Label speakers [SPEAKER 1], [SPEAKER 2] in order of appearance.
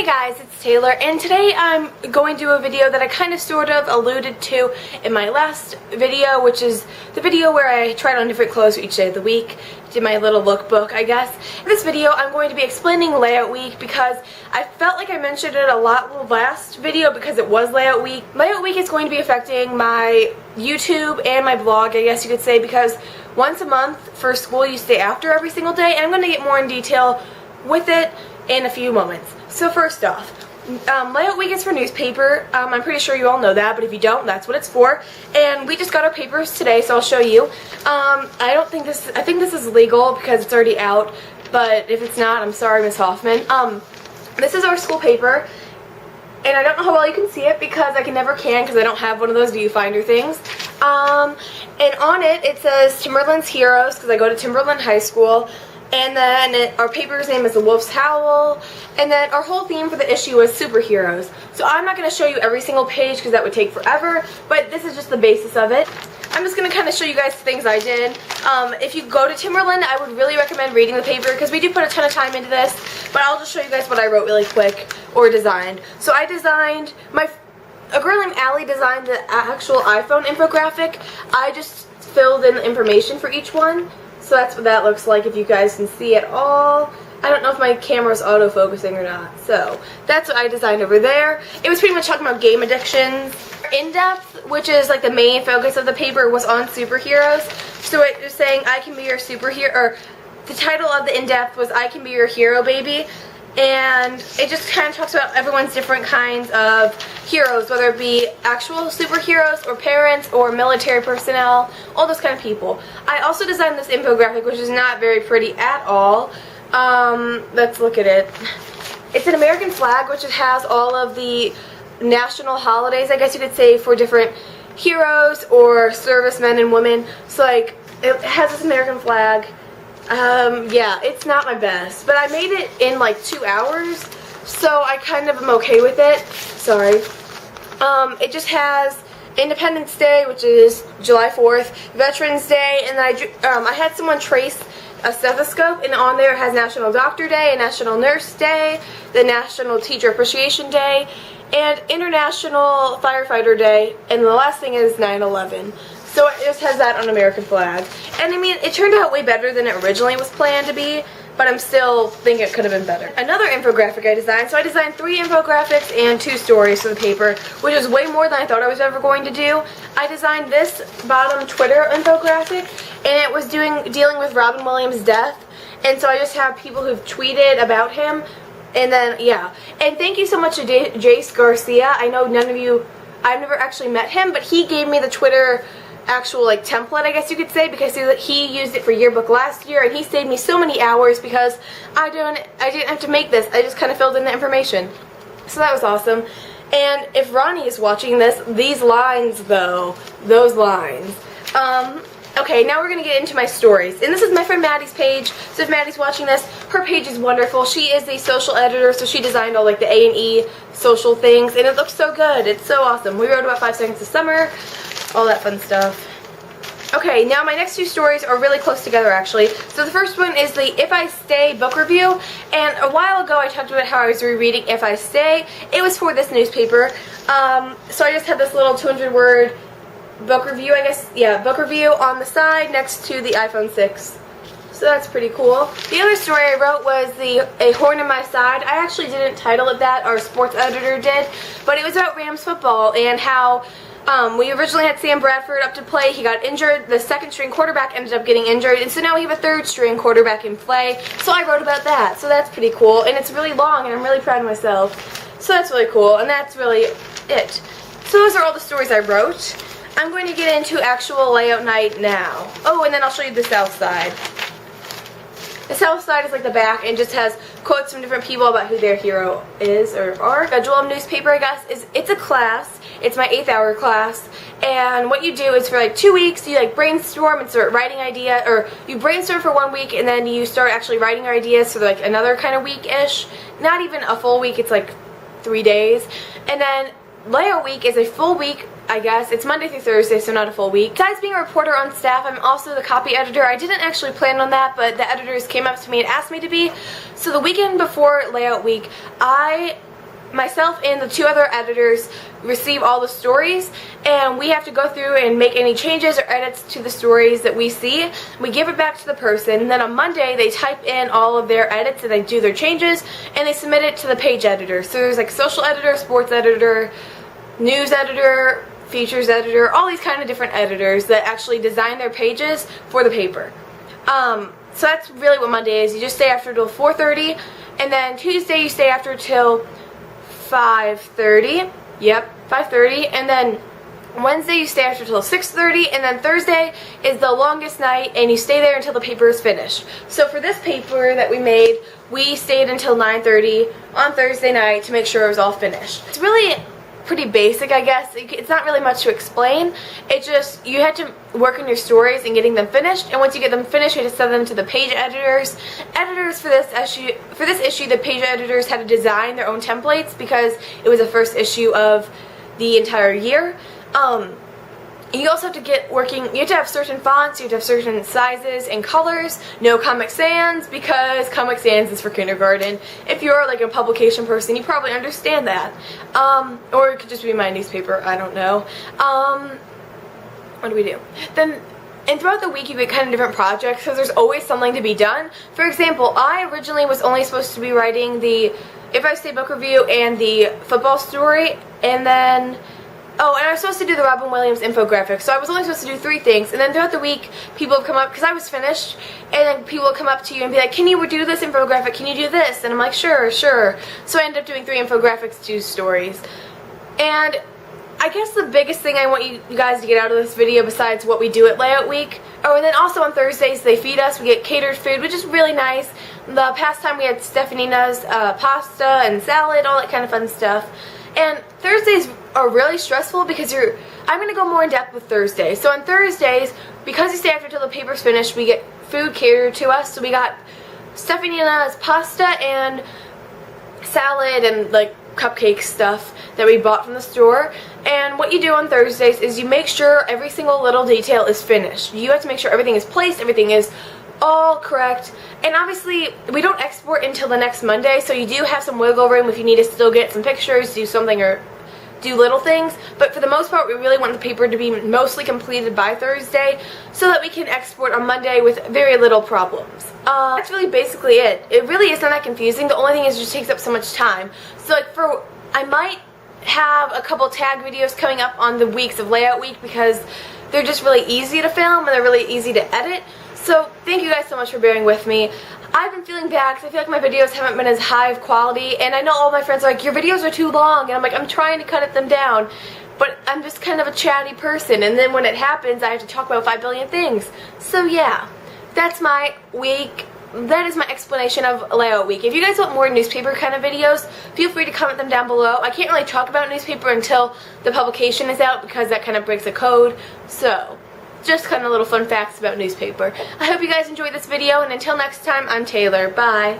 [SPEAKER 1] guys, it's Taylor, and today I'm going to do a video that I kind of sort of alluded to in my last video, which is the video where I tried on different clothes for each day of the week. Did my little lookbook, I guess. In this video, I'm going to be explaining layout week because I felt like I mentioned it a lot in the last video because it was layout week. Layout week is going to be affecting my YouTube and my blog, I guess you could say, because once a month for school you stay after every single day, and I'm going to get more in detail with it in a few moments. So first off, layout week is for newspaper. I'm pretty sure you all know that, but if you don't, that's what it's for. And we just got our papers today, so I'll show you. I think this is legal because it's already out, but if it's not, I'm sorry, Miss Hoffman. This is our school paper, and I don't know how well you can see it because I never can because I don't have one of those viewfinder things. And on it, it says Timberland's Heroes because I go to Timberland High School. And then our paper's name is The Wolf's Howl. And then our whole theme for the issue is superheroes. So I'm not going to show you every single page because that would take forever, but this is just the basis of it. I'm just going to kind of show you guys things I did. If you go to Timberland, I would really recommend reading the paper because we do put a ton of time into this, but I'll just show you guys what I wrote really quick or designed. So I designed, a girl named Allie designed the actual iPhone infographic. I just filled in the information for each one. So that's what that looks like if you guys can see it all. I don't know if my camera's autofocusing or not. So that's what I designed over there. It was pretty much talking about game addictions. In-depth, which is like the main focus of the paper, was on superheroes. So it was saying I can be your superhero, or the title of the in-depth was I Can Be Your Hero Baby. And it just kind of talks about everyone's different kinds of heroes, whether it be actual superheroes or parents or military personnel, all those kind of people. I also designed this infographic, which is not very pretty at all. Let's look at it. It's an American flag, which it has all of the national holidays, I guess you could say, for different heroes or servicemen and women. So like, it has this American flag. Yeah, it's not my best, but I made it in like 2 hours, so I kind of am okay with it. Sorry. It just has Independence Day, which is July 4th, Veterans Day, and then I had someone trace a stethoscope, and on there it has National Doctor Day, and National Nurse Day, the National Teacher Appreciation Day, and International Firefighter Day, and the last thing is 9/11. So it just has that on American flag. And I mean, it turned out way better than it originally was planned to be, but I'm still thinking it could have been better. Another infographic I designed, so I designed 3 infographics and 2 stories for the paper, which is way more than I thought I was ever going to do. I designed this bottom Twitter infographic, and it was dealing with Robin Williams' death. And so I just have people who've tweeted about him, and then, yeah. And thank you so much to Jace Garcia. I know none of you, I've never actually met him, but he gave me the Twitter actual like template, I guess you could say, because he used it for yearbook last year, and he saved me so many hours because I didn't have to make this. I just kind of filled in the information. So that was awesome. And if Ronnie is watching this, these lines though, those lines. Okay, now we're going to get into my stories. And this is my friend Maddie's page. So if Maddie's watching this, her page is wonderful. She is the social editor, so she designed all like the A&E social things, and it looks so good. It's so awesome. We wrote about 5 Seconds of Summer, all that fun stuff. Okay, now my next 2 stories are really close together actually. So the first one is the If I Stay book review, and a while ago I talked about how I was rereading If I Stay. It was for this newspaper. So I just had this little 200-word book review, I guess, yeah, book review on the side next to the iPhone 6. So that's pretty cool. The other story I wrote was A Horn in My Side. I actually didn't title it that, our sports editor did, but it was about Rams football and how we originally had Sam Bradford up to play. He got injured. The 2nd-string quarterback ended up getting injured, and so now we have a 3rd-string quarterback in play. So I wrote about that. So that's pretty cool, and it's really long, and I'm really proud of myself. So that's really cool, and that's really it. So those are all the stories I wrote. I'm going to get into actual layout night now. Oh, and then I'll show you the south side. The south side is like the back and just has quotes from different people about who their hero is or are. A Joel newspaper, I guess, it's a class. It's my 8th hour class. And what you do is for like 2 weeks, you like brainstorm and start writing ideas, or you brainstorm for 1 week and then you start actually writing your ideas for like another kind of week-ish. Not even a full week, it's like 3 days. And then layout week is a full week, I guess. It's Monday through Thursday, so not a full week. Besides being a reporter on staff, I'm also the copy editor. I didn't actually plan on that, but the editors came up to me and asked me to be. So the weekend before layout week, I myself and the 2 other editors receive all the stories, and we have to go through and make any changes or edits to the stories that we see. We give it back to the person, and then on Monday they type in all of their edits and they do their changes, and they submit it to the page editor. So there's like social editor, sports editor, news editor, features editor, all these kind of different editors that actually design their pages for the paper. So that's really what Monday is. You just stay after till 4:30, and then Tuesday you stay after till 5:30. Yep, 5:30, and then Wednesday you stay after till 6:30, and then Thursday is the longest night, and you stay there until the paper is finished. So for this paper that we made, we stayed until 9:30 on Thursday night to make sure it was all finished. It's really pretty basic, I guess. It's not really much to explain. It's just you had to work on your stories and getting them finished, and once you get them finished, you have to send them to the page editors. Editors for this issue, the page editors had to design their own templates because it was the first issue of the entire year. You also have to get working, you have to have certain fonts, you have to have certain sizes and colors, no Comic Sans, because Comic Sans is for kindergarten. If you're like a publication person, you probably understand that. Or it could just be my newspaper, I don't know. What do we do? Then, and throughout the week you get kind of different projects, because there's always something to be done. For example, I originally was only supposed to be writing the If I Stay book review and the football story, and then oh, and I was supposed to do the Robin Williams infographic, so I was only supposed to do 3 things, and then throughout the week, people have come up, because I was finished, and then people will come up to you and be like, can you do this infographic, can you do this? And I'm like, sure, sure. So I ended up doing 3 infographics, 2 stories. And I guess the biggest thing I want you guys to get out of this video, besides what we do at Layout Week, oh, and then also on Thursdays, they feed us, we get catered food, which is really nice. The past time we had Stefanina's pasta and salad, all that kind of fun stuff. And Thursdays are really stressful because I'm going to go more in depth with Thursdays. So on Thursdays, because you stay after till the paper's finished, we get food catered to us. So we got Stefanina's pasta and salad and like cupcake stuff that we bought from the store. And what you do on Thursdays is you make sure every single little detail is finished. You have to make sure everything is placed, everything is all correct, and obviously we don't export until the next Monday, so you do have some wiggle room if you need to still get some pictures, do something, or do little things, but for the most part we really want the paper to be mostly completed by Thursday so that we can export on Monday with very little problems. That's really basically it. It really isn't that confusing. The only thing is it just takes up so much time. So like I might have a couple tag videos coming up on the weeks of Layout Week because they're just really easy to film and they're really easy to edit. So thank you guys so much for bearing with me. I've been feeling bad because I feel like my videos haven't been as high of quality, and I know all my friends are like, your videos are too long, and I'm like, I'm trying to cut them down, but I'm just kind of a chatty person, and then when it happens I have to talk about 5 billion things. So yeah, that's my week. That is my explanation of Layout Week. If you guys want more newspaper kind of videos, feel free to comment them down below. I can't really talk about newspaper until the publication is out because that kind of breaks a code, so just kind of little fun facts about newspaper. I hope you guys enjoyed this video, and until next time, I'm Taylor. Bye.